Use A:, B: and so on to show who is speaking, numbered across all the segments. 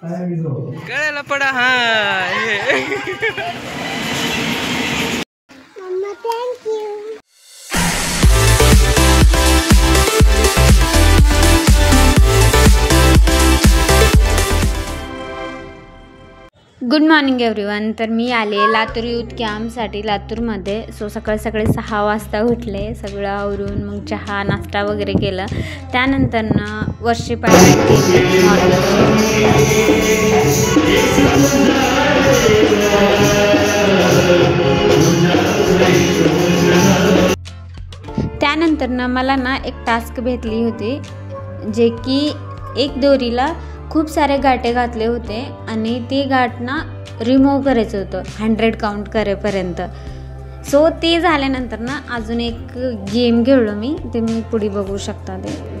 A: गळ्याला पडा हा
B: मम्मा थँक्यू।
C: Good morning everyone. तर मी आले लातूर यूथ कॅम्पसाठी लातूरमध्ये। सो सकाळी 6 वाजता उठले, सगळं आवरून मग चहा नाश्ता वगैरे केलं। त्यानंतर वर्षी पाळी केली त्यानंतर मला एक टास्क भेटली होती, जे की एक दोरीला खूप सारे गाठे घातले होते आणि ते गाठ रिमूव्ह करायचं होतं 100 काउंट करेपर्यंत। सो ते झाल्यानंतर अजून एक गेम खेळलो मी, ते मी पुढे बघू शकता ते।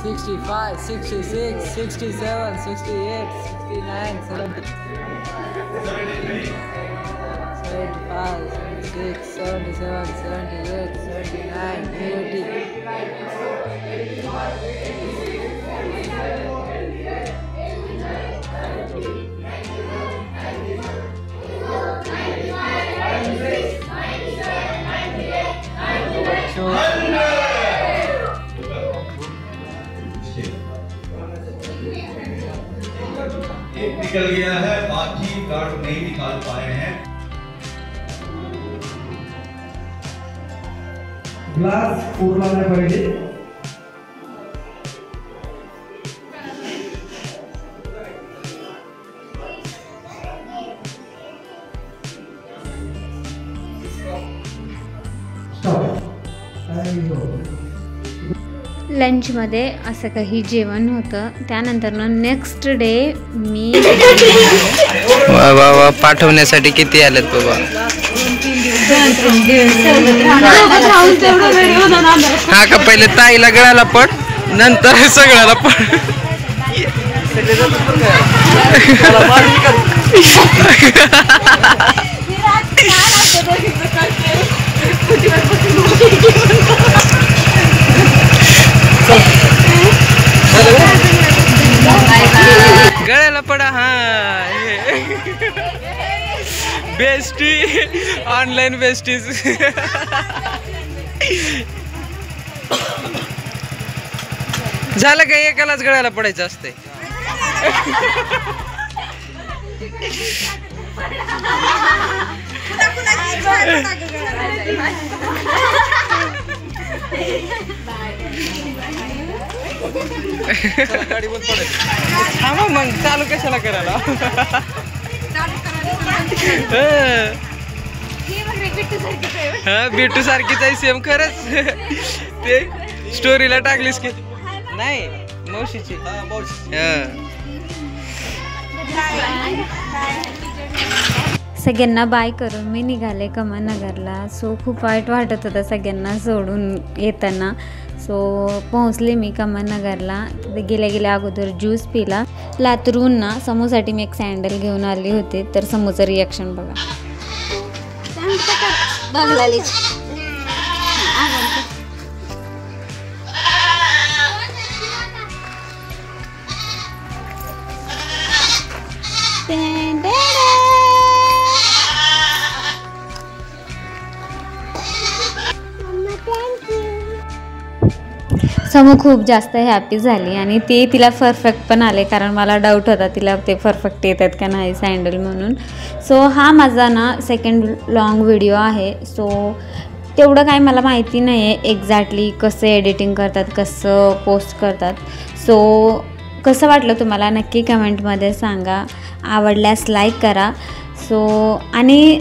D: Sixty-five, 66, 67, 68, 69, 70, 75, 76, 77, 78, 79, 80.
E: निकल गया है, बाकी कार्ड नहीं निकाल पाए हैं।
F: ग्लास पूर्ण पाहिजे।
C: लंचमध्ये असं काही जेवण होतं। त्यानंतर नेक्स्ट डे मी
A: वा वा वा, पाठवण्यासाठी किती आलेत बाबा। हा का, पहिले ताईला गळाला पड, नंतर सगळ्याला पड। गळ्याला पडा हा बेस्टी, ऑनलाईन बेस्टीज। झालं का, एकालाच गळ्याला पडायचं असते। थांबा मग, चालू कशाला करायला। हा, बिट्टू सारखीच आहे सेम। खरंच ते स्टोरीला टाकलीस की नाही, मावशीची।
C: सगळ्यांना बाय करून मी निघाले कमनगरला। सो खूप वाईट वाटत होतं सगळ्यांना सोडून येताना। सो पोहोचले मी कमनगरला। तिथे गेल्या अगोदर ज्यूस पिला। लातूरहून समूसाठी मी एक सँडल घेऊन आली होते, तर समूचं रिॲक्शन बघा। समू खूप जास्त हॅपी झाली आणि ते तिला परफेक्ट पण आले, कारण मला डाऊट होता तिला ते परफेक्ट येतात का नाही सँडल म्हणून। सो हा माझा सेकंड लॉंग व्हिडिओ आहे। सो तेवढं काय मला माहिती नाही आहे एक्झॅक्टली कसं एडिटिंग करतात, कसं पोस्ट करतात। सो कसं वाटलं तुम्हाला नक्की कमेंटमध्ये सांगा। आवडल्यास लाईक करा। सो आणि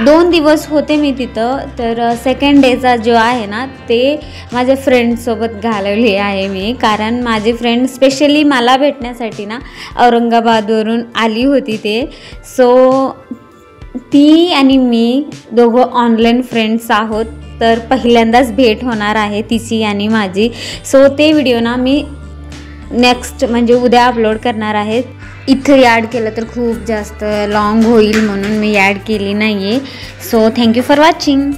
C: 2 दिवस होते मी तिथं, तर सेकंड डेचा जो आहे ते माझ्या फ्रेंड्ससोबत घालवली आहे मी, कारण माझी फ्रेंड स्पेशली मला भेटण्यासाठी औरंगाबादवरून आली होती ते। सो ती आणि मी दोघं ऑनलाईन फ्रेंड्स आहोत, तर पहिल्यांदाच भेट होणार आहे तिची आणि माझी. सो ते व्हिडिओ ना मी नेक्स्ट म्हणजे उद्या अपलोड करणार आहे. इथं ॲड केलं तर खूप जास्त लॉंग होईल म्हणून मी ॲड केली नाही आहे. So thank you for watching.